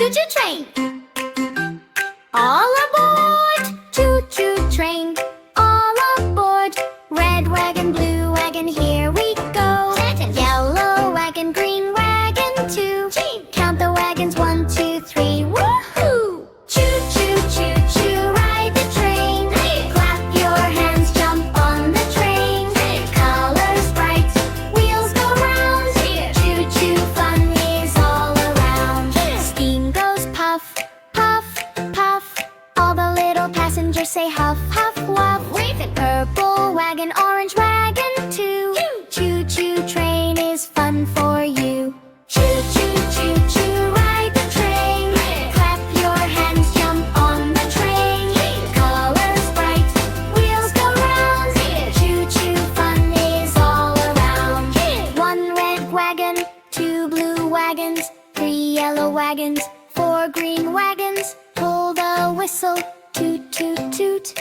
choo-choo train. All aboard, choo-choo train. All aboard, red wagon, blue wagon, here we go. Yellow wagon, green wagon, too. Count the wagons, 1, 2, 3, woohoo! Choo-choo, choo-choo, ride the train. Clap your hands, jump on the train. Colors bright, wheels go round. Choo-choo fun is all around. Steam goes puff, puff, puff. All the little passengers say huff, huff, wuff. Purple wagon, orange wagon, too. Choo-choo train is fun for you. Choo-choo, choo-choo, ride the train. Clap your hands, jump on the train. Colors bright, wheels go round. Choo-choo fun is all around. 1 red wagon, 2 blue wagons, 3 yellow wagons, 4 green wagons. Pull the whistle, toot, toot, toot.